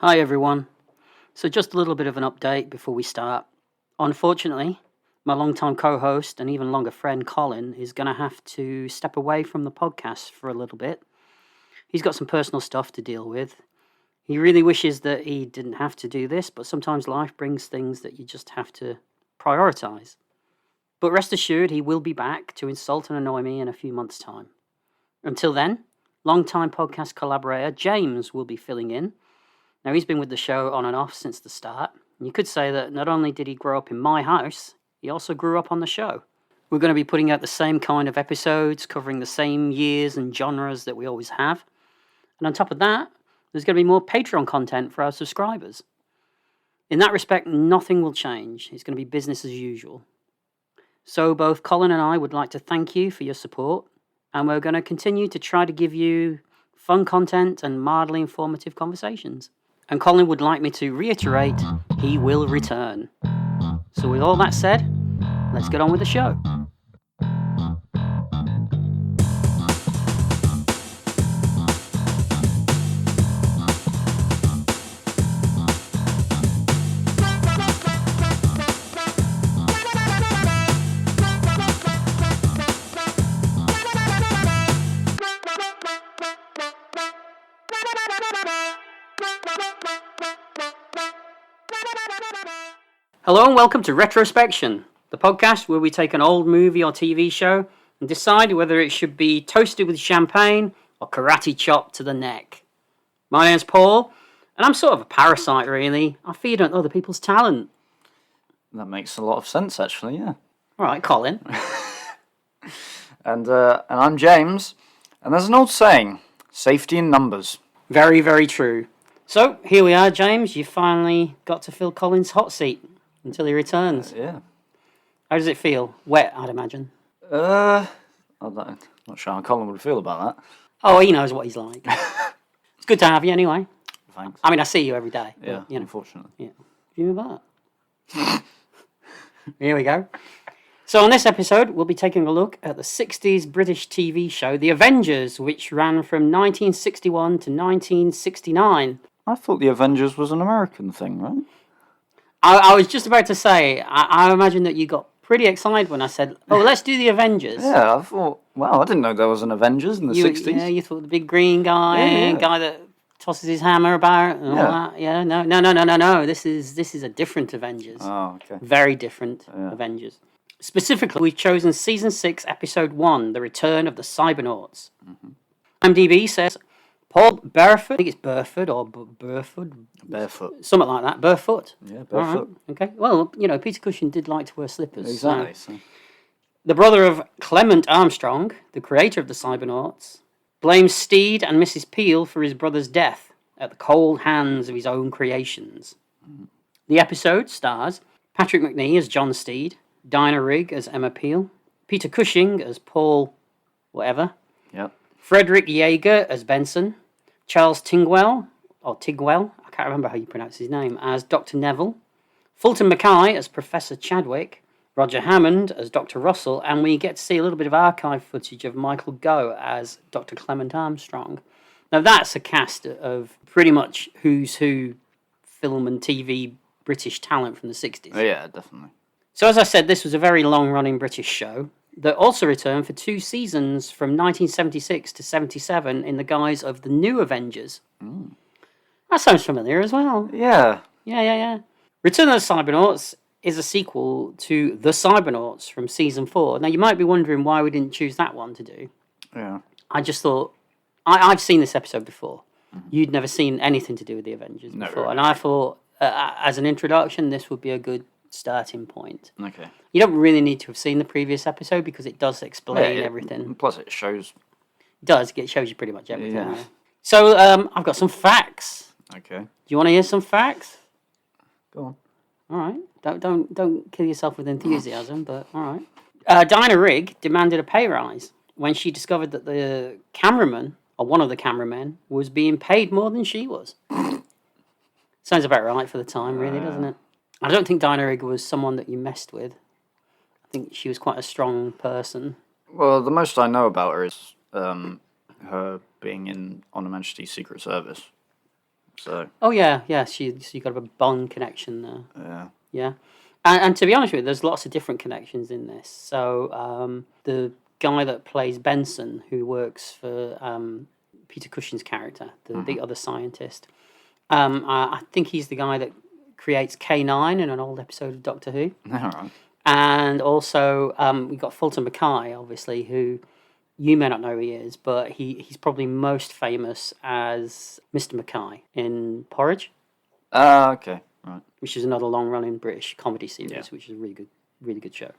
Hi everyone. So just a little bit of an update before we start. Unfortunately, my longtime co-host and even longer friend Colin is going to have to step away from the podcast for a little bit. He's got some personal stuff to deal with. He really wishes that he didn't have to do this, but sometimes life brings things that you just have to prioritize. But rest assured, he will be back to insult and annoy me in a few months' time. Until then, longtime podcast collaborator James will be filling in. Now, he's been with the show on and off since the start. You could say that not only did he grow up in my house, he also grew up on the show. We're going to be putting out the same kind of episodes, covering the same years and genres that we always have. And on top of that, there's going to be more Patreon content for our subscribers. In that respect, nothing will change. It's going to be business as usual. So both Colin and I would like to thank you for your support, and we're going to continue to try to give you fun content and mildly informative conversations. And Colin would like me to reiterate, he will return. So with all that said, let's get on with the show. Hello and welcome to Retrospection, the podcast where we take an old movie or TV show and decide whether it should be toasted with champagne or karate chopped to the neck. My name's Paul, and I'm sort of a parasite, really. I feed on other people's talent. That makes a lot of sense, actually, yeah. All right, Colin. And I'm James, and there's an old saying, safety in numbers. Very, very true. So, here we are, James. You finally got to fill Colin's hot seat until he returns. Yeah. How does it feel? Wet, I'd imagine. I'm not sure how Colin would feel about that. Oh, he knows what he's like. It's good to have you anyway. Thanks. I mean, I see you every day. Yeah, but, you know. unfortunately. Yeah. You know that? Here we go. So on this episode, we'll be taking a look at the 60s British TV show The Avengers, which ran from 1961 to 1969. I thought the Avengers was an American thing, right? I was just about to say, I imagine that you got pretty excited when I said, oh, let's do The Avengers. Yeah, I thought, wow, I didn't know there was an Avengers in the 60s. Yeah, you thought the big green guy, guy that tosses his hammer about and all that. Yeah, no. This is a different Avengers. Oh, okay. Very different Avengers. Specifically, we've chosen Season 6, Episode 1, The Return of the Cybernauts. Mm-hmm. IMDb says, Paul Burford, I think it's Burford or Burford? Barefoot. Something like that, Burfoot. Yeah, Barefoot. Right. Okay, well, you know, Peter Cushing did like to wear slippers. Exactly. So. The brother of Clement Armstrong, the creator of the Cybernauts, blames Steed and Mrs. Peel for his brother's death at the cold hands of his own creations. Mm-hmm. The episode stars Patrick Macnee as John Steed, Dinah Rigg as Emma Peel, Peter Cushing as Paul whatever, Frederick Yeager as Benson, Charles Tigwell, I can't remember how you pronounce his name, as Dr. Neville, Fulton Mackay as Professor Chadwick, Roger Hammond as Dr. Russell, and we get to see a little bit of archive footage of Michael Gough as Dr. Clement Armstrong. Now that's a cast of pretty much who's who film and TV British talent from the 60s. Oh, yeah, definitely. So as I said, this was a very long-running British show that also returned for 2 seasons from 1976 to 77 in the guise of the New Avengers. Mm. That sounds familiar as well. Yeah. Yeah. Return of the Cybernauts is a sequel to The Cybernauts from Season 4. Now, you might be wondering why we didn't choose that one to do. Yeah. I just thought, I've seen this episode before. Mm-hmm. You'd never seen anything to do with the Avengers before. Really. And I thought, as an introduction, this would be a good starting point. Okay. You don't really need to have seen the previous episode because it does explain everything. Plus it shows... It shows you pretty much everything. Yeah. So, I've got some facts. Okay. Do you want to hear some facts? Go on. All right. Don't kill yourself with enthusiasm, but all right. Dinah Rigg demanded a pay rise when she discovered that the cameraman, or one of the cameramen, was being paid more than she was. Sounds about right for the time, really, doesn't it? I don't think Dinah Rigg was someone that you messed with. I think she was quite a strong person. Well, the most I know about her is her being on Her Majesty's Secret Service. So Oh yeah, yeah. She got a Bond connection there. yeah. Yeah, and to be honest with you, there's lots of different connections in this. So the guy that plays Benson, who works for Peter Cushing's character, the other scientist, I think he's the guy that creates K9 in an old episode of Doctor Who. All right. And also, we've got Fulton Mackay, obviously, who you may not know who he is, but he's probably most famous as Mr. Mackay in Porridge, Okay. Right. which is another long-running British comedy series, Yeah. which is a really good show.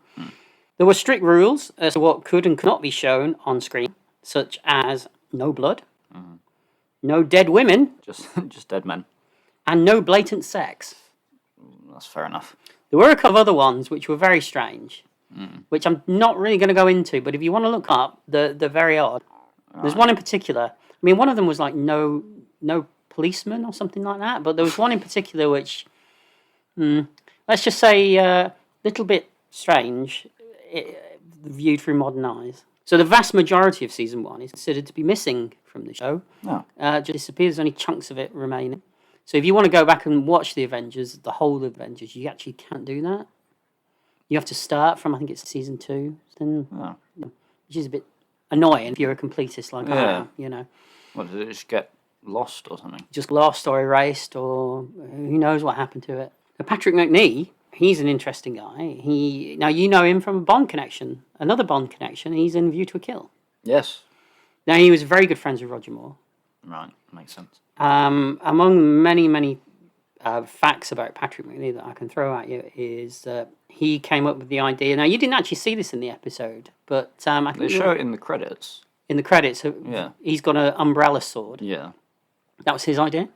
There were strict rules as to what could and could not be shown on screen, such as no blood, no dead women, Just dead men. and no blatant sex. That's fair enough. There were a couple of other ones which were very strange, which I'm not really going to go into, but if you want to look up, they're very odd. There's one in particular. I mean, one of them was like no policeman or something like that, but there was one in particular which, let's just say, a little bit strange, viewed through modern eyes. So the vast majority of season 1 is considered to be missing from the show. No. Just disappears. There's only chunks of it remaining. So if you want to go back and watch the Avengers, the whole of Avengers, you actually can't do that. You have to start from, I think it's season 2, then, which is a bit annoying if you're a completist like I am, you know. What, did it just get lost or something? Just lost or erased, or who knows what happened to it. Now, Patrick McNee, he's an interesting guy. Now you know him from a Bond connection, another Bond connection. He's in View to a Kill. Yes. Now he was very good friends with Roger Moore. Right. Makes sense. Among many facts about Patrick McNee that I can throw at you is that he came up with the idea. Now you didn't actually see this in the episode, but I think They show it in the credits. in the credits. Yeah. He's got an umbrella sword. Yeah. That was his idea.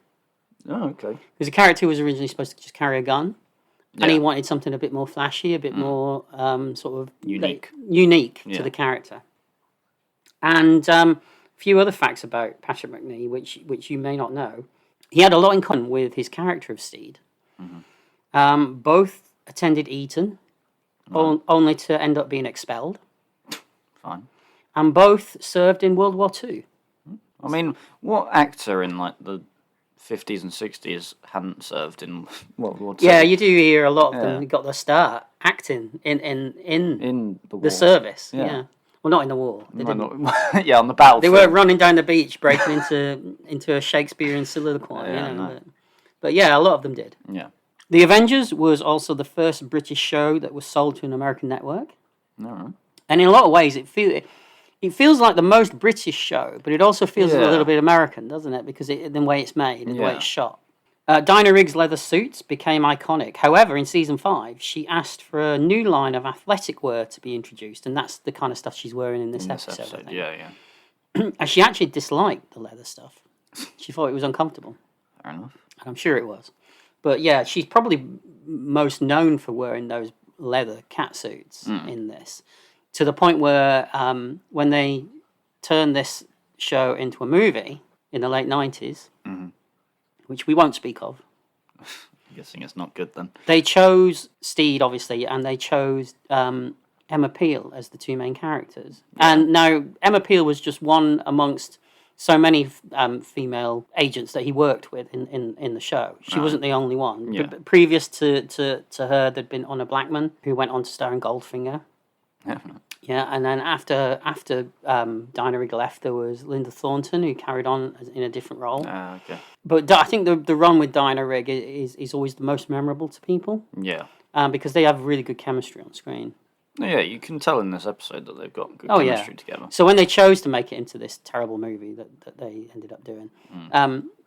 Oh, okay. Because the character was originally supposed to just carry a gun, and he Yeah. wanted something a bit more flashy, a bit more sort of Unique. unique Yeah. to the character. And a few other facts about Patrick McNee, which you may not know. He had a lot in common with his character of Steed. Both attended Eton, only to end up being expelled, Fine. and both served in World War II. I mean, what actor in like the 50s and 60s hadn't served in World War II? Yeah, you do hear a lot of them Yeah. got their start acting in In the war. the service. Yeah. Yeah. Well, not in the war. They No, didn't. yeah, on the battlefield. They weren't running down the beach, breaking into a Shakespearean soliloquy. Yeah, you know, no. but yeah, a lot of them did. Yeah. The Avengers was also the first British show that was sold to an American network, All right. and in a lot of ways, it feels like the most British show, but it also feels a Yeah. little bit American, doesn't it? Because the way it's made and the way Yeah. it's shot. Dinah Rigg's leather suits became iconic. However, in season 5, she asked for a new line of athletic wear to be introduced, and that's the kind of stuff she's wearing in this episode. I think. Yeah. And she actually disliked the leather stuff. She thought it was uncomfortable, Fair enough. and I'm sure it was. But yeah, she's probably most known for wearing those leather catsuits in this, to the point where when they turned this show into a movie in the late 90s, which we won't speak of, I'm guessing it's not good then. they chose Steed, obviously, and they chose Emma Peel as the two main characters. And now, Emma Peel was just one amongst so many female agents that he worked with in the show. She wasn't the only one. Yeah. Previous to her, there'd been Honor Blackman, who went on to star in Goldfinger. Yeah, and then after Dinah Rigg left, there was Linda Thornton, who carried on in a different role. Okay. But I think the run with Dinah Rigg is always the most memorable to people, Yeah. because they have really good chemistry on screen. Yeah, you can tell in this episode that they've got good Oh, yeah. chemistry together. So when they chose to make it into this terrible movie that they ended up doing,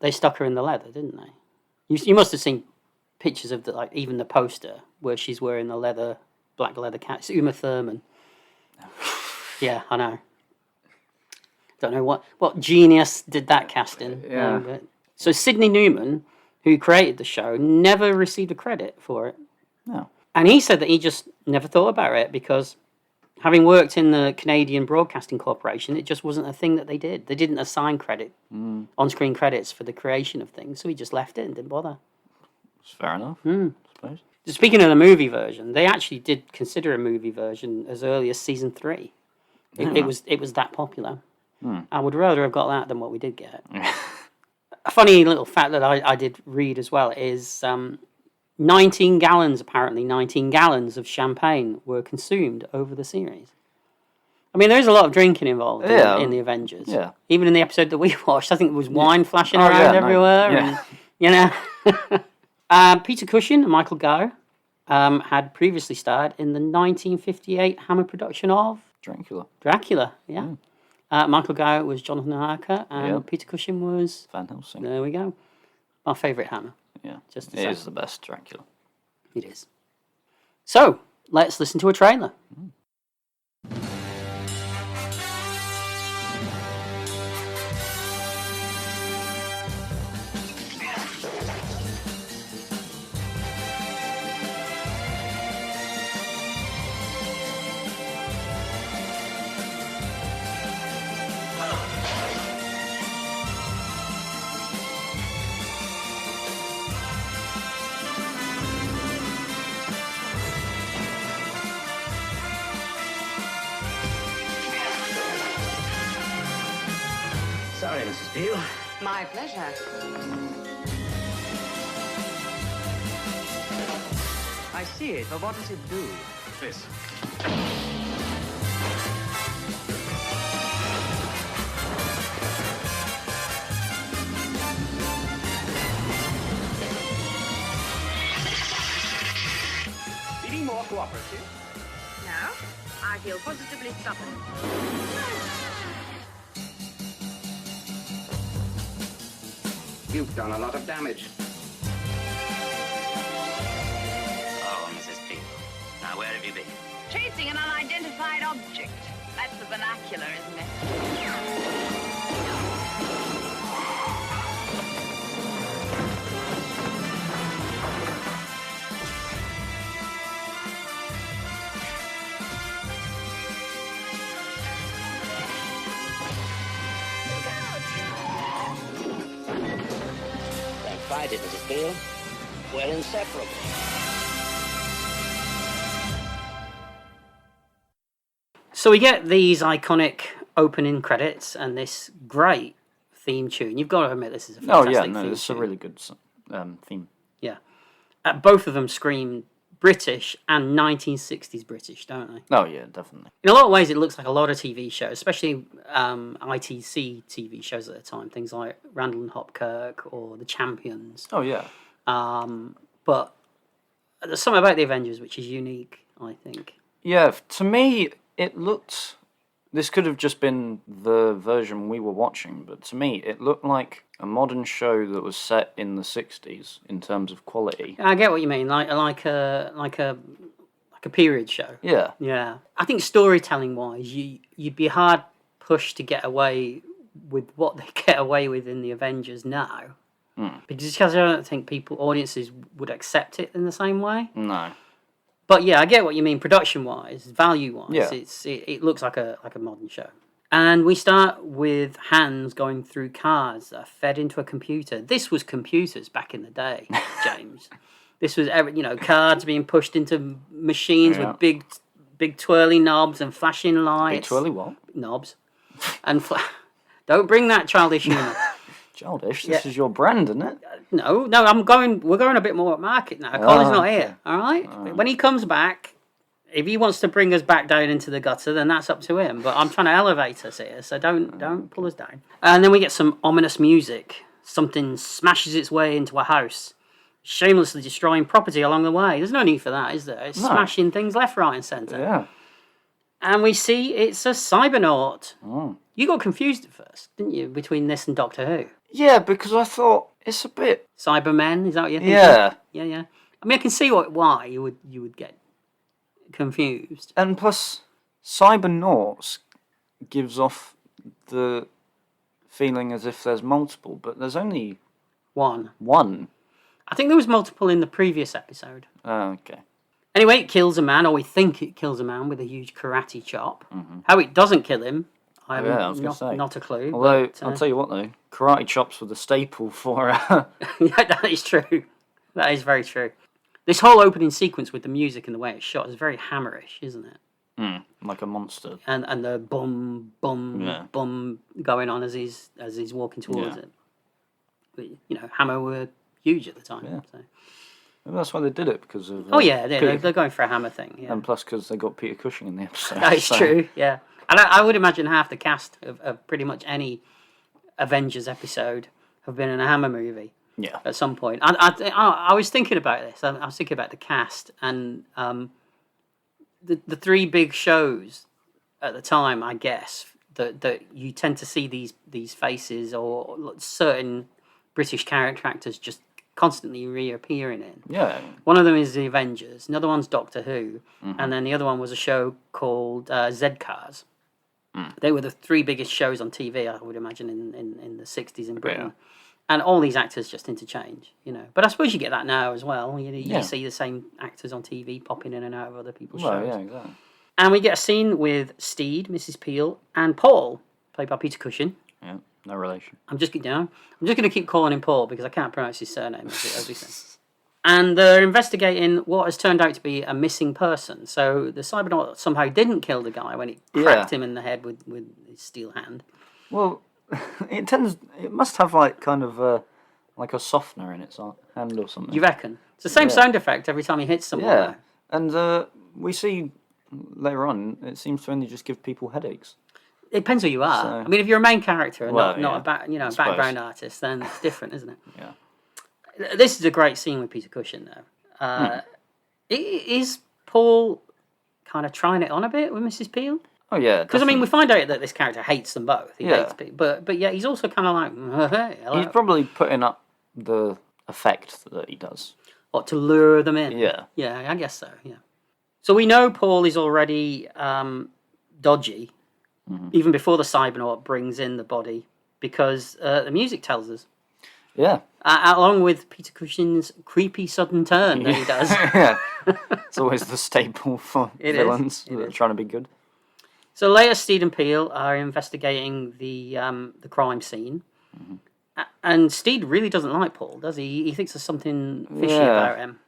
they stuck her in the leather, didn't they? You must have seen pictures of even the poster where she's wearing the black leather cat. It's Uma Thurman. Yeah, I know. Don't know what genius did that casting. Yeah. So Sidney Newman, who created the show, never received a credit for it. No. And he said that he just never thought about it because, having worked in the Canadian Broadcasting Corporation, it just wasn't a thing that they did. They didn't assign credit, on-screen credits for the creation of things, so he just left it and didn't bother. It's fair enough, I suppose. Speaking of the movie version, they actually did consider a movie version as early as season 3. It was that popular. I would rather have got that than what we did get. A funny little fact that I did read as well is 19 gallons, apparently 19 gallons of champagne were consumed over the series. I mean, there is a lot of drinking involved in the Avengers. Yeah. Even in the episode that we watched, I think there was wine flashing around everywhere. Yeah. And, Peter Cushing and Michael Gough had previously starred in the 1958 Hammer production of Dracula, yeah. Michael Gough was Jonathan Harker, and Peter Cushing was Van Helsing. There we go. My favourite Hammer. Yeah, just it is the best Dracula. It is. So let's listen to a trailer. Sorry, Mrs. Peel. My pleasure. I see it, but what does it do? This. Feeling more cooperative? No, I feel positively stubborn. You've done a lot of damage. Oh, Mrs. Peel. Now, where have you been? Chasing an unidentified object. That's the vernacular, isn't it? Don't fight it, Mrs. Peel. We're inseparable. So we get these iconic opening credits and this great theme tune. You've got to admit this is a fantastic theme it's tune. a really good theme. Yeah. Both of them scream British and 1960s British, don't they? Oh, yeah, definitely. In a lot of ways, it looks like a lot of TV shows, especially ITC TV shows at the time, things like Randall and Hopkirk or The Champions. Oh, yeah. But there's something about the Avengers which is unique, I think. Yeah, to me, it looked... This could have just been the version we were watching, but to me, it looked like a modern show that was set in the 60s in terms of quality. I get what you mean, like a period show. Yeah. Yeah. I think storytelling wise, you'd be hard pushed to get away with what they get away with in the Avengers now. Because I don't think audiences would accept it in the same way. No. But yeah, I get what you mean. Production-wise, value-wise, Yeah. it looks like a modern show. And we start with hands going through cards that are fed into a computer. This was computers back in the day, James. This was cards being pushed into machines with big twirly knobs and flashing lights. Big twirly what? Knobs. And don't bring that childish humour. Childish? This is your brand, isn't it? No, we're going a bit more at market now. Colin's not here, all right? When he comes back, if he wants to bring us back down into the gutter, then that's up to him. But I'm trying to elevate us here, so don't pull us down. And then we get some ominous music. Something smashes its way into a house, shamelessly destroying property along the way. There's no need for that, is there? It's smashing things left, right, and centre. Yeah. And we see it's a cybernaut. You got confused at first, didn't you, between this and Doctor Who? Yeah, because I thought it's a bit... Cybermen, is that what you're thinking? Yeah. Yeah. I mean, I can see why you would get confused. And plus, Cybernauts gives off the feeling as if there's multiple, but there's only One. I think there was multiple in the previous episode. Oh, okay. Anyway, it kills a man, or we think it kills a man with a huge karate chop. How it doesn't kill him, I have not a clue. Although, but, I'll tell you what though, karate chops were the staple for... yeah, that is true. That is very true. This whole opening sequence with the music and the way it's shot is very hammerish, isn't it? like a monster. And the bum bum bum going on as he's walking towards it. Hammer were huge at the time. Yeah. So. Maybe that's why they did it, because of... Oh yeah, Peter, they're going for a Hammer thing. Yeah. and plus because they got Peter Cushing in the episode. That is so- true. Yeah, and I would imagine half the cast of pretty much any Avengers episode have been in a Hammer movie. Yeah. At some point, I was thinking about this. I was thinking about the cast and the three big shows at the time. I guess that you tend to see these faces or certain British character actors just constantly reappearing in. Yeah. One of them is the Avengers. Another one's Doctor Who, and then the other one was a show called Z-Cars. They were the three biggest shows on TV, I would imagine, in the 60s in Britain. Yeah. And all these actors just interchange, But I suppose you get that now as well. You see the same actors on TV popping in and out of other people's shows. Yeah, exactly. And we get a scene with Steed, Mrs. Peel, and Paul, played by Peter Cushing. Yeah, no relation. I'm just going to keep calling him Paul because I can't pronounce his surname, as we said. And they're investigating what has turned out to be a missing person. So the cybernaut somehow didn't kill the guy when it cracked him in the head with his steel hand. Well, it must have like kind of like a softener in its hand or something. You reckon? It's the same sound effect every time he hits someone. Yeah, and we see later on it seems to only just give people headaches. It depends who you are. So- I mean, if you're a main character and not yeah, a background artist, then it's different, isn't it? Yeah. This is a great scene with Peter Cushing, though. Is Paul kind of trying it on a bit with Mrs. Peel? Oh yeah. Because I mean, we find out that this character hates them both. He Yeah. hates people, but yeah, he's also kind of like, hey, hello. he's probably putting up the effect that he does. What, to lure them in? Yeah. Yeah, I guess so. Yeah. So we know Paul is already dodgy, even before the Cybernaut brings in the body, because the music tells us. Yeah. Along with Peter Cushing's creepy sudden turn that he does. Yeah. It's always the staple for It is. villains It that are is. trying to be good. So later, Steed and Peel are investigating the crime scene, and Steed really doesn't like Paul, does he? He thinks there's something fishy Yeah. about him.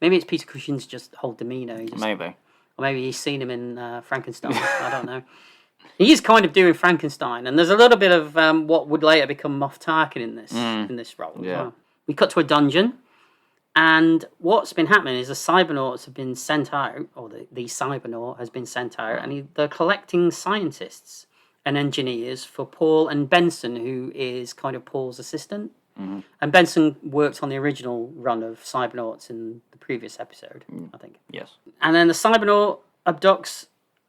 Maybe it's Peter Cushing's just whole demeanour. Maybe. Or maybe he's seen him in Frankenstein. I don't know. He is kind of doing Frankenstein, and there's a little bit of what would later become Moff Tarkin in this role. As Yeah. well. We cut to a dungeon, and what's been happening is the Cybernauts have been sent out, or the Cybernaut has been sent out, and they're collecting scientists and engineers for Paul and Benson, who is kind of Paul's assistant. And Benson worked on the original run of Cybernauts in the previous episode, I think. Yes. And then the Cybernaut abducts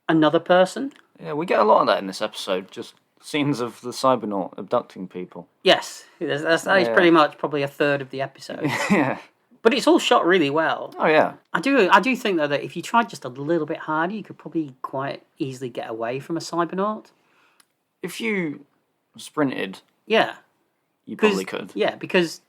another person. Yeah, we get a lot of that in this episode. Just scenes of the Cybernaut abducting people. Yes, that is pretty much probably a third of the episode. Yeah. But it's all shot really well. Oh yeah. I do think though that if you tried just a little bit harder, you could probably quite easily get away from a Cybernaut. If you sprinted, Yeah, you probably could. Yeah, because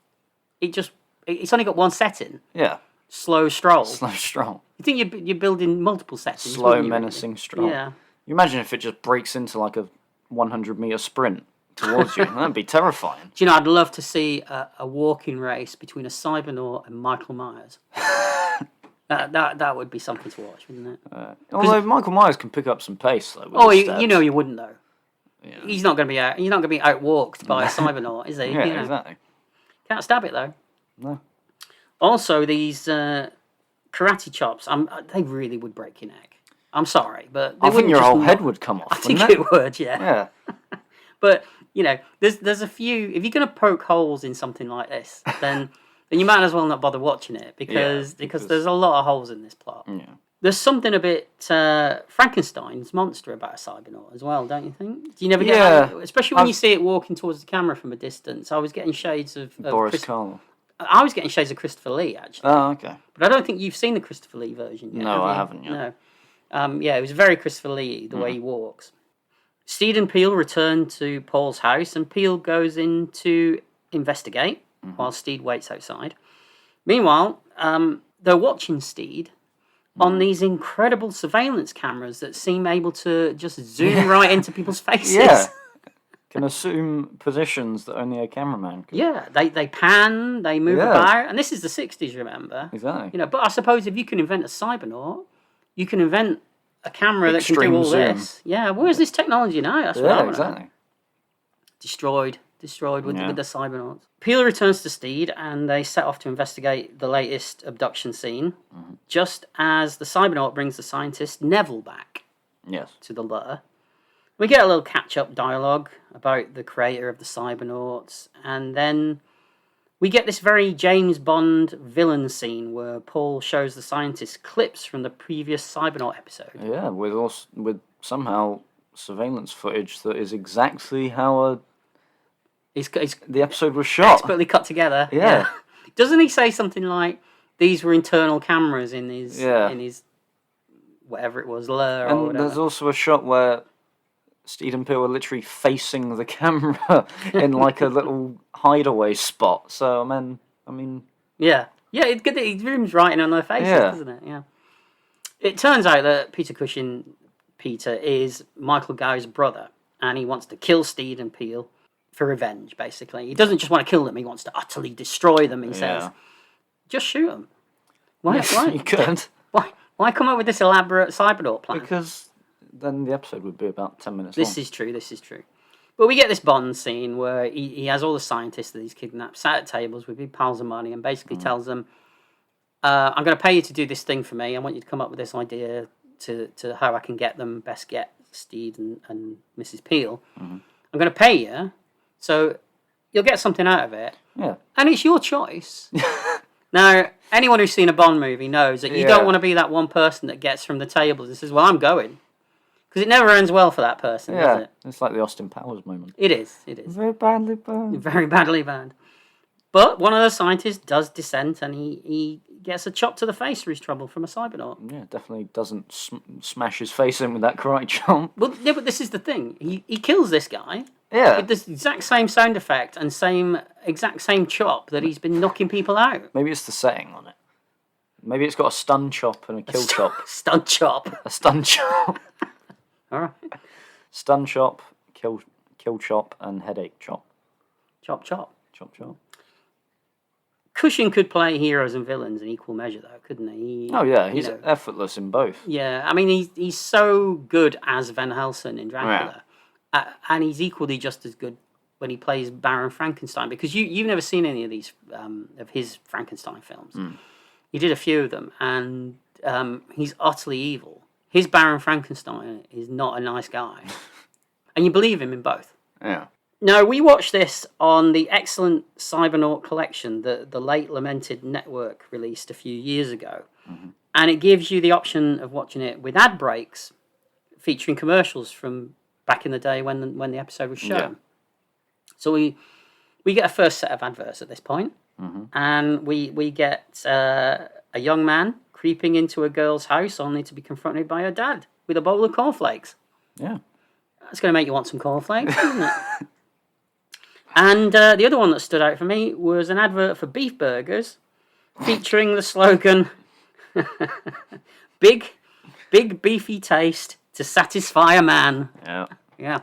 it's only got one setting. Yeah. Slow stroll. Slow stroll. You think you're building multiple settings? Slow, wouldn't you, menacing stroll. Yeah. You imagine if it just breaks into like a 100-meter sprint towards you. That'd be terrifying. Do you know? I'd love to see a walking race between a Cybernaut and Michael Myers. That would be something to watch, wouldn't it? Although Michael Myers can pick up some pace though. with Oh, his you steps. know you wouldn't though. Yeah. He's not going to be outwalked by a Cybernaut, is he? Yeah, You know. exactly. Can't stab it though. No. Also, these karate chops, they really would break your neck. I'm sorry, but they I think wouldn't your just whole knock- head would come off. I think wouldn't it would, yeah. Yeah. But there's a few. If you're going to poke holes in something like this, then you might as well not bother watching it because there's a lot of holes in this plot. Yeah. There's something a bit Frankenstein's monster about a Cybernaut as well, don't you think? Do you never get that? Especially when you see it walking towards the camera from a distance. I was getting shades of Boris Karloff. I was getting shades of Christopher Lee, actually. Oh, okay. But I don't think you've seen the Christopher Lee version yet. No, have I you? haven't yet. No. Yeah, it was very Christopher Lee, the way he walks. Steed and Peel return to Paul's house, and Peel goes in to investigate while Steed waits outside. Meanwhile, they're watching Steed on these incredible surveillance cameras that seem able to just zoom right into people's faces. Yeah. Can assume positions that only a cameraman can. Yeah, they pan, they move about, and this is the 60s, remember? Exactly. But I suppose if you can invent a Cybernaut, you can invent a camera that can Extreme do all zoom. this. Yeah, where's this technology now? That's what I Yeah, wanna know. exactly. Destroyed destroyed with the Cybernauts. Peel returns to Steed, and they set off to investigate the latest abduction scene, just as the Cybernaut brings the scientist Neville back to the lair. We get a little catch-up dialogue about the creator of the Cybernauts, and then we get this very James Bond villain scene where Paul shows the scientist clips from the previous Cybernaut episode. Yeah, with somehow surveillance footage that is exactly how the episode was shot. Expertly cut together. Yeah. Doesn't he say something like, these were internal cameras in his whatever it was, lair or whatever? And there's also a shot where Steed and Peel are literally facing the camera in like a little hideaway spot. So, I mean... Yeah. Yeah, it's good that he rooms writing on their faces, doesn't it? Yeah. It turns out that Peter is Michael Gow's brother, and he wants to kill Steed and Peel for revenge, basically. He doesn't just want to kill them, he wants to utterly destroy them, he says. Just shoot them. Why? You could. Why come up with this elaborate Cybernaut plan? Because then the episode would be about 10 minutes long. This is true. But we get this Bond scene where he has all the scientists that he's kidnapped sat at tables with big piles of money and basically tells them, I'm going to pay you to do this thing for me. I want you to come up with this idea to how I can best get Steed and Mrs. Peel. I'm going to pay you, so you'll get something out of it. Yeah. And it's your choice. Now, anyone who's seen a Bond movie knows that you don't want to be that one person that gets from the tables and says, well, I'm going. Because it never ends well for that person, does it? It's like the Austin Powers moment. It is. Very badly burned. Very badly burned. But one of the scientists does dissent, and he gets a chop to the face for his trouble from a Cybernaut. Yeah, definitely doesn't smash his face in with that karate chop. Well, yeah, but this is the thing. He kills this guy. Yeah. With this exact same sound effect and exact same chop that he's been knocking people out. Maybe it's the setting on it. Maybe it's got a stun chop and a kill chop. Stun chop. A stun chop. All right. Stun chop, kill chop, and headache chop. Chop chop. Chop chop. Cushing could play heroes and villains in equal measure, though, couldn't he? He's effortless in both. Yeah, I mean, he's so good as Van Helsing in Dracula, and he's equally just as good when he plays Baron Frankenstein, because you've never seen any of these of his Frankenstein films. He did a few of them, and he's utterly evil. His Baron Frankenstein is not a nice guy, and you believe him in both. Yeah. Now, we watched this on the excellent Cybernaut collection that the late lamented Network released a few years ago. And it gives you the option of watching it with ad breaks featuring commercials from back in the day when the episode was shown. Yeah. So we get a first set of adverts at this point, and we get a young man creeping into a girl's house only to be confronted by her dad with a bowl of cornflakes. Yeah. That's going to make you want some cornflakes, isn't it? And the other one that stood out for me was an advert for beef burgers featuring the slogan, big beefy taste to satisfy a man. Yeah. Yeah.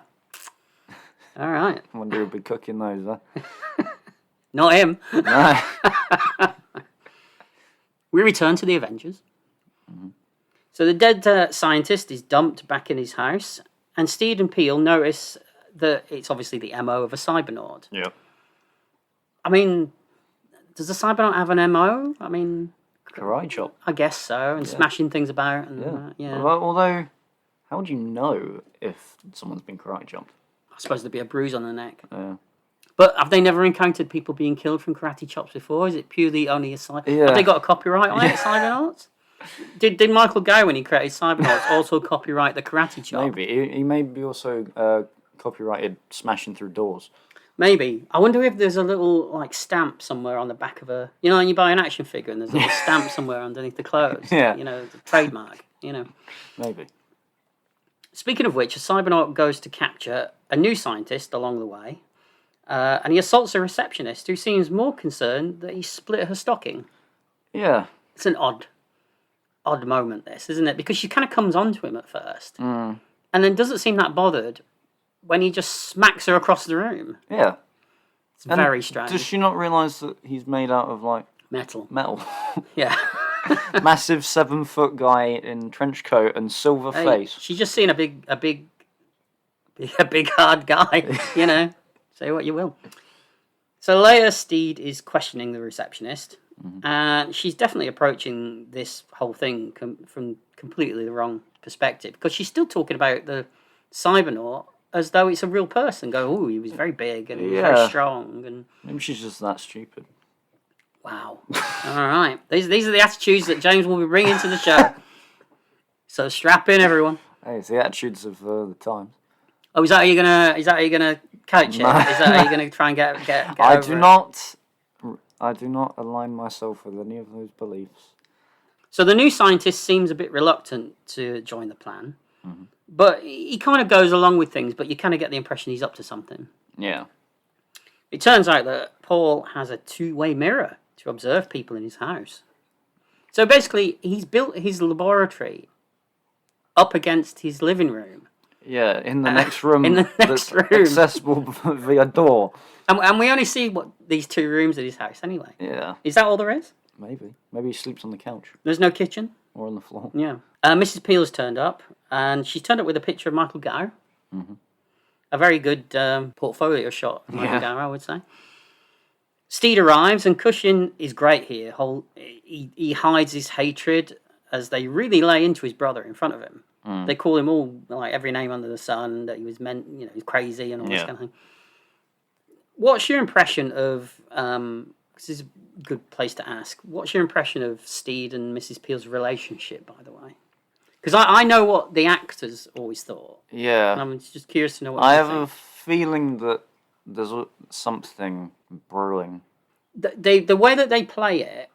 All right. I wonder who'll be cooking those, huh? Not him. No. We return to the Avengers. So the dead scientist is dumped back in his house, and Steed and Peel notice that it's obviously the MO of a Cybernaut. Yeah. I mean, does a Cybernaut have an MO? I mean... Karate chop. I guess so, and smashing things about. And, Although, how would you know if someone's been karate chopped? I suppose there'd be a bruise on the neck. Yeah. But have they never encountered people being killed from karate chops before? Is it purely only a Cybernaut? Have they got a copyright on it, Cybernauts? Did Michael Gow, when he created Cybernauts, also copyright the karate chop? Maybe. He maybe also copyrighted smashing through doors. Maybe. I wonder if there's a little stamp somewhere on the back of a... You know, when you buy an action figure and there's a little stamp somewhere underneath the clothes. Yeah. You know, the trademark, Maybe. Speaking of which, a Cybernaut goes to capture a new scientist along the way, and he assaults a receptionist who seems more concerned that he split her stocking. Yeah. It's an odd moment, this, isn't it? Because she kind of comes on to him at first, and then doesn't seem that bothered when he just smacks her across the room. Yeah. It's very strange. Does she not realise that he's made out of, metal? Yeah. Massive 7-foot guy in trench coat and silver face. She's just seen a big hard guy, So Say what you will. So later, Steed is questioning the receptionist, and she's definitely approaching this whole thing from completely the wrong perspective, because she's still talking about the Cybernaut as though it's a real person. Go, oh, he was very big and he was very strong, and maybe she's just that stupid. wow. All right, these are the attitudes that James will be bringing to the show. So strap in, everyone. Hey, it's the attitudes of the times. Oh, is that how you're gonna coach it? No. Is that how you're gonna try and get I over do it? not. I do not align myself with any of those beliefs. So the new scientist seems a bit reluctant to join the plan, but he kind of goes along with things. But you kind of get the impression he's up to something. Yeah. It turns out that Paul has a two-way mirror to observe people in his house. So basically, he's built his laboratory up against his living room. Yeah, in the next room. In the next that's room. accessible via door. And we only see these two rooms at his house anyway. Yeah. Is that all there is? Maybe. Maybe he sleeps on the couch There's no kitchen? or on the floor. Yeah. Mrs. Peel's turned up, and she's turned up with a picture of Michael Gow. A very good portfolio shot of Michael Gow, I would say. Steed arrives, and Cushing is great here. He hides his hatred as they really lay into his brother in front of him. They call him all, like, every name under the sun, that he was he's crazy and all this kind of thing. What's your impression of, this is a good place to ask, what's your impression of Steed and Mrs. Peel's relationship, by the way? Because I know what the actors always thought. Yeah. And I'm just curious to know what I you have think. a feeling that there's something brewing. The way that they play it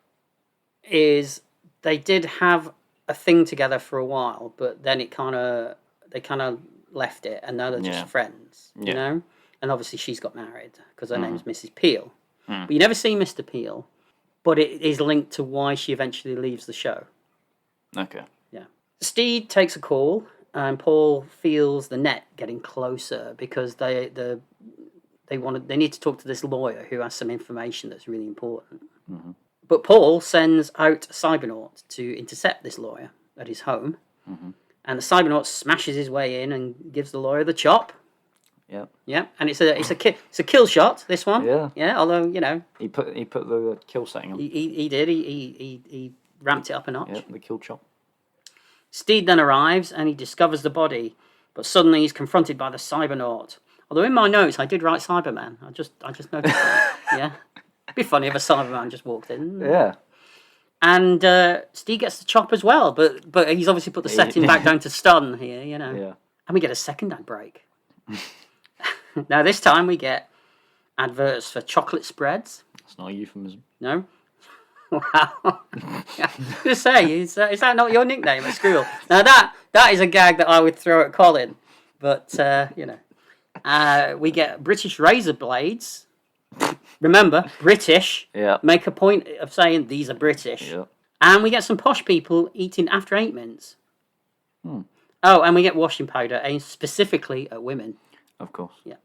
is they did have a thing together for a while, but then they kind of left it, and now they're just friends, you know. And obviously she's got married because her name's Mrs. Peel, but you never see Mr. Peel. But it is linked to why she eventually leaves the show. Okay. Yeah. Steed takes a call, and Paul feels the net getting closer because they need to talk to this lawyer who has some information that's really important. But Paul sends out a cybernaut to intercept this lawyer at his home, and the cybernaut smashes his way in and gives the lawyer the chop. Yeah. Yeah, and it's a kill shot. This one. Yeah. Yeah. Although he put the kill setting on. he did he ramped it up a notch. Yeah, the kill chop. Steed then arrives and he discovers the body, but suddenly he's confronted by the cybernaut. Although in my notes I did write Cyberman. I just noticed that. Yeah. It'd be funny if a Cyberman just walked in. Yeah. And Steve gets the chop as well, but he's obviously put the setting back down to stun here, you know. Yeah. And we get a second ad break. Now this time we get adverts for chocolate spreads. That's not a euphemism. No? Wow. I was going to say, is that not your nickname at school? Now that is a gag that I would throw at Colin. But, we get British razor blades. Remember, British. Yeah. Make a point of saying these are British. Yeah. And we get some posh people eating after 8 minutes. Oh, and we get washing powder aimed specifically at women. Of course. Yeah.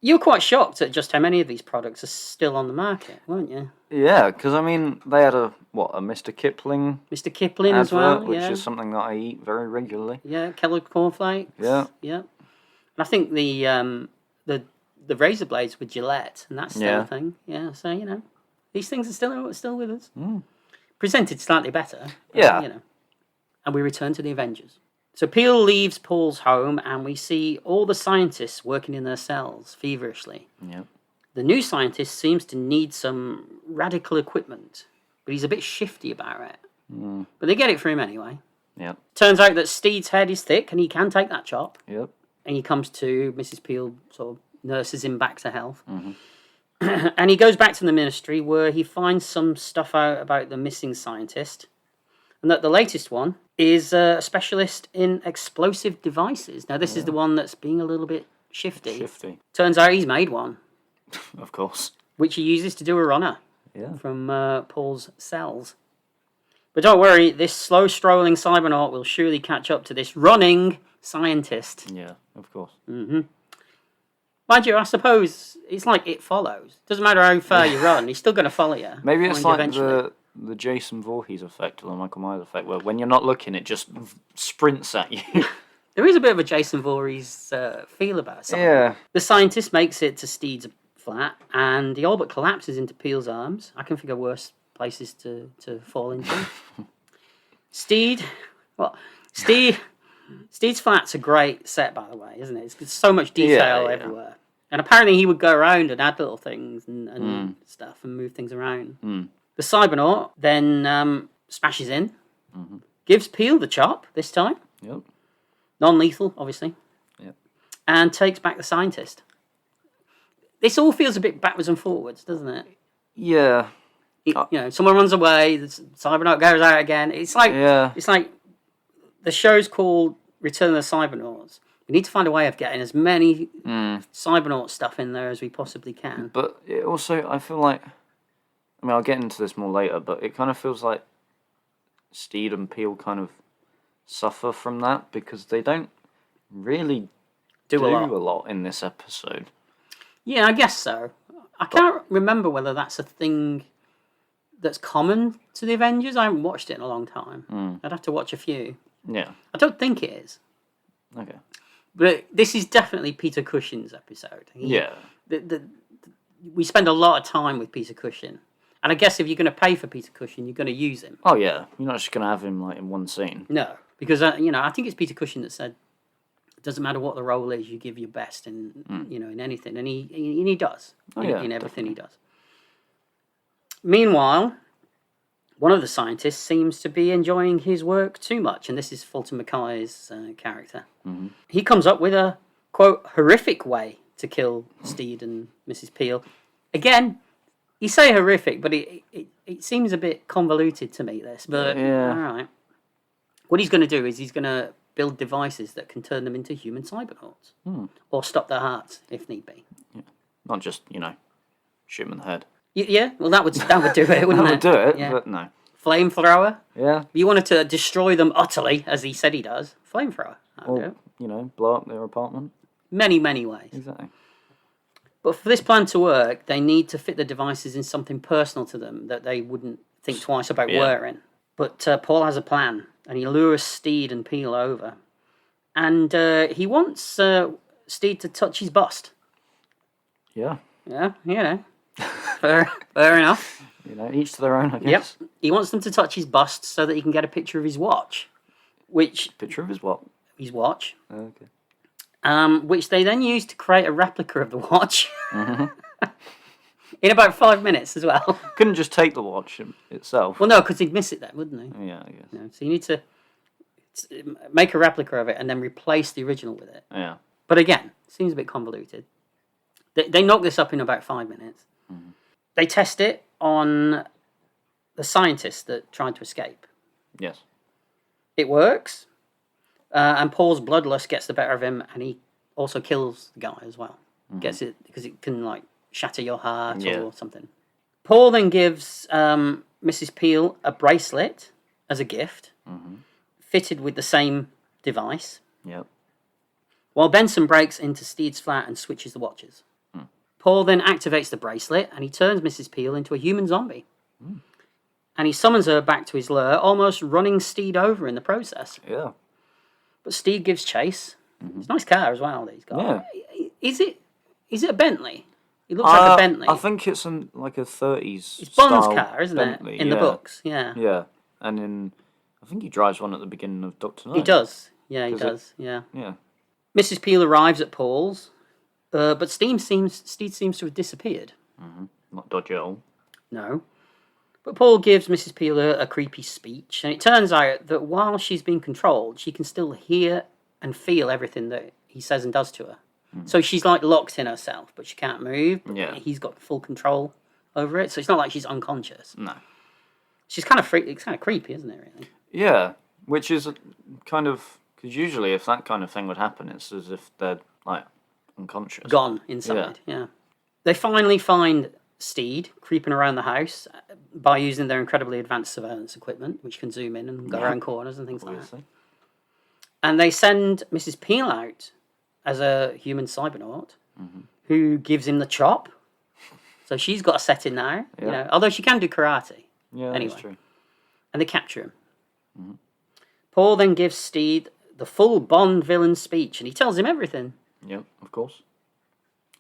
You were quite shocked at just how many of these products are still on the market, weren't you? Yeah, because I mean, they had a Mr. Kipling Mr. Kipling advert, as well, which yeah. is something that I eat very regularly. Yeah, Kellogg cornflakes. Yeah. Yeah. And I think the razor blades with Gillette, and that's still a thing. Yeah, so, these things are still with us. Presented slightly better. But, Yeah. And we return to the Avengers. So Peel leaves Paul's home, and we see all the scientists working in their cells feverishly. Yeah. The new scientist seems to need some radical equipment, but he's a bit shifty about it. But they get it for him anyway. Yep. Turns out that Steed's head is thick, and he can take that chop. Yep. And he comes to, Mrs. Peel sort of nurses him back to health. And he goes back to the ministry, where he finds some stuff out about the missing scientist. And that the latest one is a specialist in explosive devices. Now, this is the one that's being a little bit shifty. Turns out he's made one. Of course. Which he uses to do a runner. Yeah. From Paul's cells. But don't worry, this slow-strolling cybernaut will surely catch up to this running scientist. Yeah, of course. Mind you, I suppose it's like It Follows. Doesn't matter how far you run, he's still going to follow you. Maybe it's like eventually. the Jason Voorhees effect or the Michael Myers effect, where when you're not looking, it just sprints at you. There is a bit of a Jason Voorhees feel about it. Yeah. The scientist makes it to Steed's flat, and he all but collapses into Peel's arms. I can think of worse places to fall into. Steed's flat's a great set, by the way, isn't it? It's so much detail everywhere. And apparently he would go around and add little things and stuff and move things around. The Cybernaut then smashes in, gives Peel the chop this time. Yep. Non-lethal, obviously. Yep. And takes back the scientist. This all feels a bit backwards and forwards, doesn't it? Yeah. Someone runs away, the Cybernaut goes out again. It's like the show's called Return of the Cybernauts. We need to find a way of getting as many Cybernaut stuff in there as we possibly can. But it also, I feel like, I mean, I'll get into this more later, but it kind of feels like Steed and Peel kind of suffer from that because they don't really do a lot in this episode. Yeah, I guess so. I can't remember whether that's a thing that's common to the Avengers. I haven't watched it in a long time. I'd have to watch a few. Yeah. I don't think it is. Okay. But this is definitely Peter Cushing's episode. We spend a lot of time with Peter Cushing. And I guess if you're going to pay for Peter Cushing, you're going to use him. Oh, yeah. You're not just going to have him like in one scene. No. Because, I think it's Peter Cushing that said, it doesn't matter what the role is, you give your best in anything. And he does. In everything he does. Meanwhile, one of the scientists seems to be enjoying his work too much, and this is Fulton Mackay's character. He comes up with a, quote, horrific way to kill Steed and Mrs. Peel. Again, you say horrific, but it seems a bit convoluted to me, this. But, all right. What he's going to do is he's going to build devices that can turn them into human cybernauts. Or stop their hearts, if need be. Yeah. Not just, shoot them in the head. Yeah, well, that would do it, wouldn't it? That would do it, Yeah. but no. Flamethrower. Yeah. If you wanted to destroy them utterly, as he said he does, flamethrower. That'll do it. Blow up their apartment. Many, many ways. Exactly. But for this plan to work, they need to fit the devices in something personal to them that they wouldn't think twice about wearing. But Paul has a plan, and he lures Steed and Peel over. And he wants Steed to touch his bust. Yeah. Yeah, fair enough. Each to their own, I guess. Yep. He wants them to touch his bust so that he can get a picture of his watch. Picture of his what? His watch. Okay. Which they then use to create a replica of the watch. In about 5 minutes as well. Couldn't just take the watch itself. Well, no, because he'd miss it then, wouldn't he? Yeah, I guess. So you need to make a replica of it and then replace the original with it. Yeah. But again, seems a bit convoluted. They knock this up in about 5 minutes. They test it on the scientist that tried to escape. Yes. It works. And Paul's bloodlust gets the better of him, and he also kills the guy as well. Gets it because it can shatter your heart or something. Paul then gives Mrs. Peel a bracelet as a gift, fitted with the same device. Yep. While Benson breaks into Steed's flat and switches the watches. Paul then activates the bracelet, and he turns Mrs. Peel into a human zombie. And he summons her back to his lair, almost running Steed over in the process. Yeah. But Steed gives chase. It's a nice car as well that he's got. Yeah. Is it a Bentley? It looks like a Bentley. I think it's a 30s It's Bond's style car, isn't Bentley, it? In the books, yeah. Yeah, and I think he drives one at the beginning of Doctor No. He does. Yeah, he does. Yeah. Yeah. Mrs. Peel arrives at Paul's, but Steed seems to have disappeared. Not dodgy at all. No. But Paul gives Mrs. Peel a creepy speech, and it turns out that while she's being controlled, she can still hear and feel everything that he says and does to her. So she's locked in herself, but she can't move. Yeah. He's got full control over it, so it's not like she's unconscious. No. She's kind of it's kind of creepy, isn't it, really? Yeah, which is kind of... Because usually if that kind of thing would happen, it's as if they're, unconscious. Gone inside, yeah. They finally find Steed creeping around the house by using their incredibly advanced surveillance equipment, which can zoom in and go around corners and things like that. And they send Mrs. Peel out as a human cybernaut who gives him the chop. So she's got a setting now, although she can do karate. Yeah, anyway. that's true. And they capture him. Paul then gives Steed the full Bond villain speech, and he tells him everything. Yep, of course.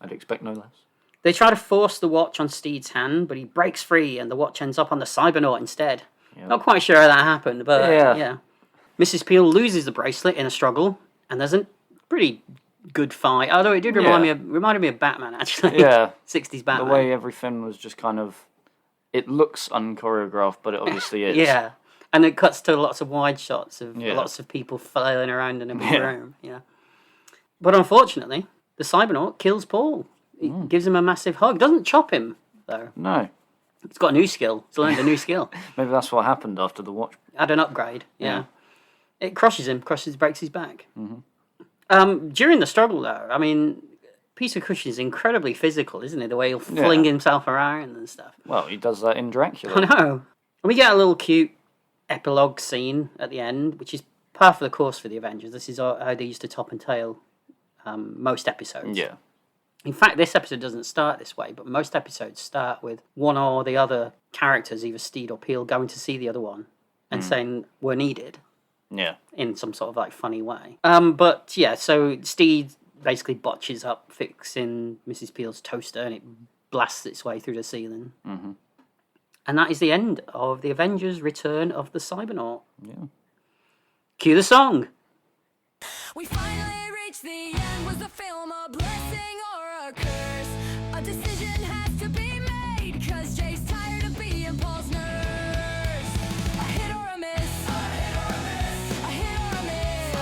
I'd expect no less. They try to force the watch on Steed's hand, but he breaks free, and the watch ends up on the Cybernaut instead. Yep. Not quite sure how that happened, but Yeah. Mrs. Peel loses the bracelet in a struggle, and there's a pretty good fight. Although it did reminded me of Batman, actually. Yeah. 60s Batman. The way everything was just kind of... It looks unchoreographed, but it obviously is. Yeah. And it cuts to lots of wide shots of Yeah. lots of people flailing around in a big room. Yeah. But unfortunately, the Cybernaut kills Paul. He gives him a massive hug. Doesn't chop him, though. No. He's got a new skill. He's learned a new skill. Maybe that's what happened after the watch. Had an upgrade. Yeah. It crushes him. Breaks his back. Mm-hmm. During the struggle, though, I mean, Peter Cushing is incredibly physical, isn't he? The way he'll fling himself around and stuff. Well, he does that in Dracula. I know. And we get a little cute epilogue scene at the end, which is par for the course for the Avengers. This is how they used to top and tail most episodes. Yeah. In fact, this episode doesn't start this way, but most episodes start with one or the other characters, either Steed or Peel, going to see the other one and saying, we're needed. Yeah. In some sort of like funny way. But yeah, so Steed basically botches up fixing Mrs. Peel's toaster and it blasts its way through the ceiling. Mm-hmm. And that is the end of the Avengers Return of the Cybernaut. Yeah. Cue the song. We finally reached the end. Was the film a blessing or a curse? A decision has to be made, cause Jay's tired of being Paul's nurse. A hit or a miss. A hit or a miss. A hit or a miss.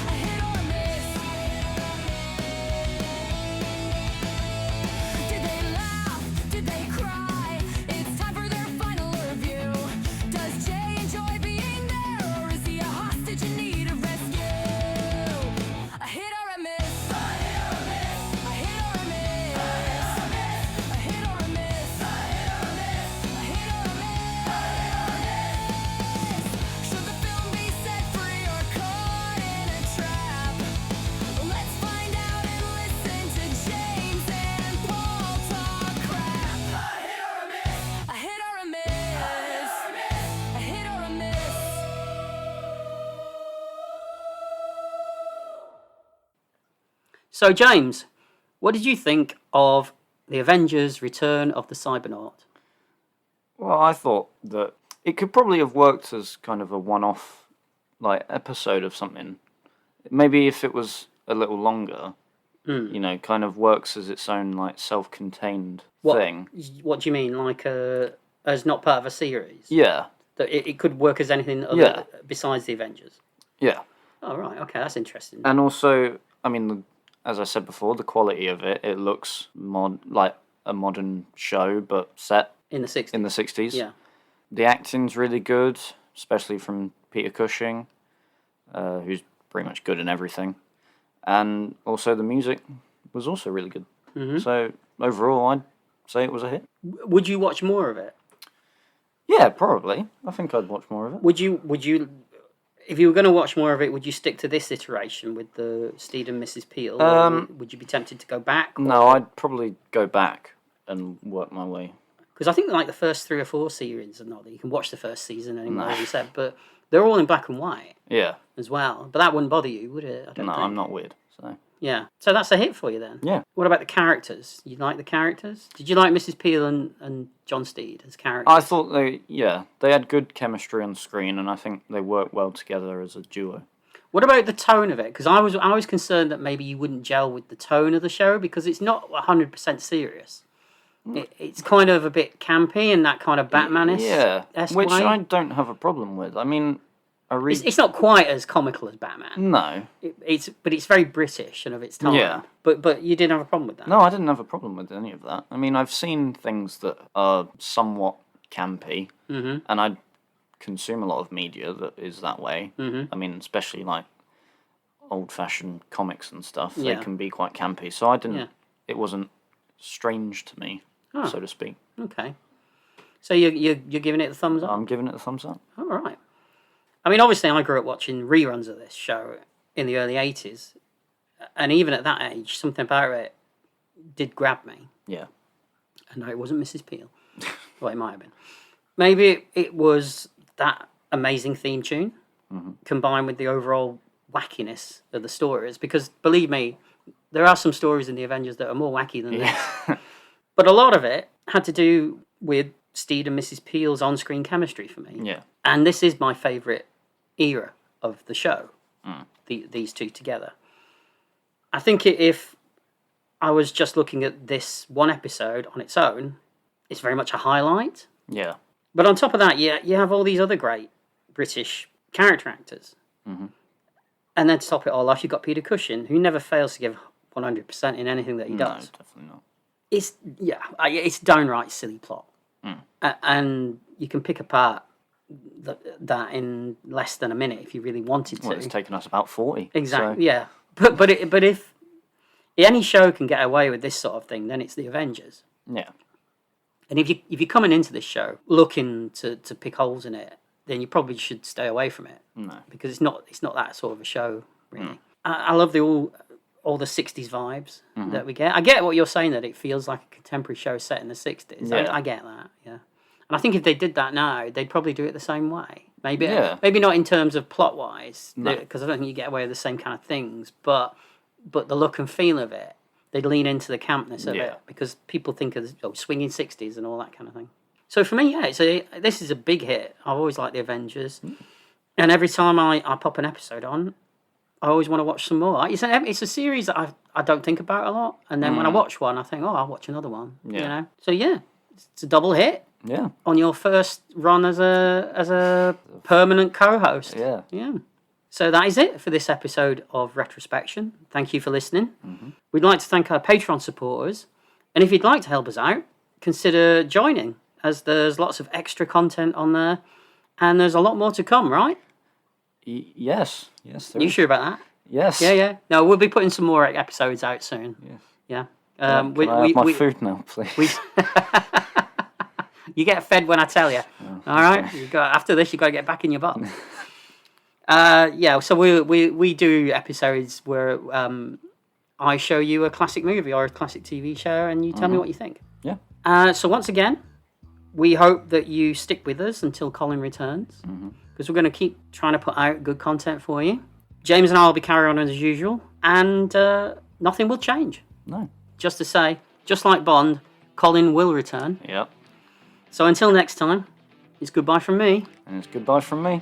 A hit or a miss. Did they laugh? Did they cry? It's time for their final review. Does Jay enjoy being there, or is he a hostage in need of rescue? A hit or a miss. A hit or a miss. A hit or a miss. A hit or a miss. A hit or a miss. A hit or a miss. Should the film be set free or caught in a trap? Let's find out and listen to James and Paul talk crap. A hit or a miss. A hit or a miss. A hit or a miss. So, James, what did you think of the Avengers Return of the Cybernaut? Well, I thought that it could probably have worked as kind of a one-off, like, episode of something. Maybe if it was a little longer, you know, kind of works as its own, like, self-contained thing. What do you mean? Like, as not part of a series? Yeah, That it could work as anything other besides the Avengers? yeah. Oh, right. Okay, that's interesting. And also, I mean, as I said before, the quality of it looks like a modern show, but set In the 60s? in the 60s. Yeah. The acting's really good, especially from Peter Cushing, who's pretty much good in everything. And also the music was also really good. Mm-hmm. So overall, I'd say it was a hit. Would you watch more of it? Yeah, probably. I think I'd watch more of it. Would you, if you were going to watch more of it, would you stick to this iteration with the Steed and Mrs. Peel? Or would you be tempted to go back? No, I'd probably go back and work my way. Because I think like the first 3 or 4 series are not that you can watch the first season anymore, as you said, but they're all in black and white Yeah. as well. But that wouldn't bother you, would it? I don't No, think. I'm not weird. So Yeah. So that's a hit for you then. yeah. What about the characters? You like the characters? Did you like Mrs. Peel and John Steed as characters? I thought they had good chemistry on screen, and I think they worked well together as a duo. What about the tone of it? Because I was concerned that maybe you wouldn't gel with the tone of the show because it's not 100% serious. It's kind of a bit campy and that kind of Batman-esque which way. I don't have a problem with. I mean, It's not quite as comical as Batman. No. But it's very British and of its time. Yeah. But you didn't have a problem with that. No, I didn't have a problem with any of that. I mean, I've seen things that are somewhat campy, and I consume a lot of media that is that way. I mean, especially like old-fashioned comics and stuff. Yeah. They can be quite campy. So I didn't. Yeah. It wasn't strange to me, so to speak. Okay. So you're giving it the thumbs up? I'm giving it a thumbs up. All right. I mean, obviously, I grew up watching reruns of this show in the early 80s. And even at that age, something about it did grab me. Yeah. And no, it wasn't Mrs. Peel. Well, it might have been. Maybe it was that amazing theme tune. combined with the overall wackiness of the stories. Because believe me, there are some stories in the Avengers that are more wacky than this. But a lot of it had to do with Steed and Mrs. Peel's on-screen chemistry for me. Yeah. And this is my favourite era of the show, these two together. I think if I was just looking at this one episode on its own, it's very much a highlight. Yeah. But on top of that, you have all these other great British character actors. And then to top it all off, you've got Peter Cushing, who never fails to give 100% in anything that he does. No, definitely not. It's downright silly plot. And you can pick apart that in less than a minute if you really wanted to. Well, it's taken us about 40. Exactly, So. yeah. But if any show can get away with this sort of thing, then it's the Avengers. Yeah. And if you're coming into this show looking to pick holes in it, then you probably should stay away from it. No. Because it's not that sort of a show, really. I love all the 60s vibes that we get. I get what you're saying, that it feels like a contemporary show set in the 60s. Yeah. I get that, yeah. And I think if they did that now, they'd probably do it the same way. Maybe not in terms of plot-wise, because I don't think you get away with the same kind of things, but the look and feel of it, they'd lean into the campness of it, because people think of swinging 60s and all that kind of thing. So for me, this is a big hit. I've always liked the Avengers. And every time I pop an episode on, I always want to watch some more. It's a series that I don't think about a lot. And then when I watch one, I think, I'll watch another one. Yeah. You know? So yeah, it's a double hit. Yeah. On your first run as a permanent co-host. Yeah. Yeah. So that is it for this episode of Retrospection. Thank you for listening. We'd like to thank our Patreon supporters. And if you'd like to help us out, consider joining, as there's lots of extra content on there. And there's a lot more to come, right? Yes. You sure about that? Yes. Yeah. No, we'll be putting some more episodes out soon. Yes. Yeah. Can I have my food now, please? You get fed when I tell you. All right. After this, you got to get back in your box. So we do episodes where I show you a classic movie or a classic TV show, and you tell me what you think. Yeah. So once again, we hope that you stick with us until Colin returns, because we're going to keep trying to put out good content for you. James and I will be carrying on as usual, and nothing will change. No. Just to say, just like Bond, Colin will return. Yep. So until next time, it's goodbye from me. And it's goodbye from me.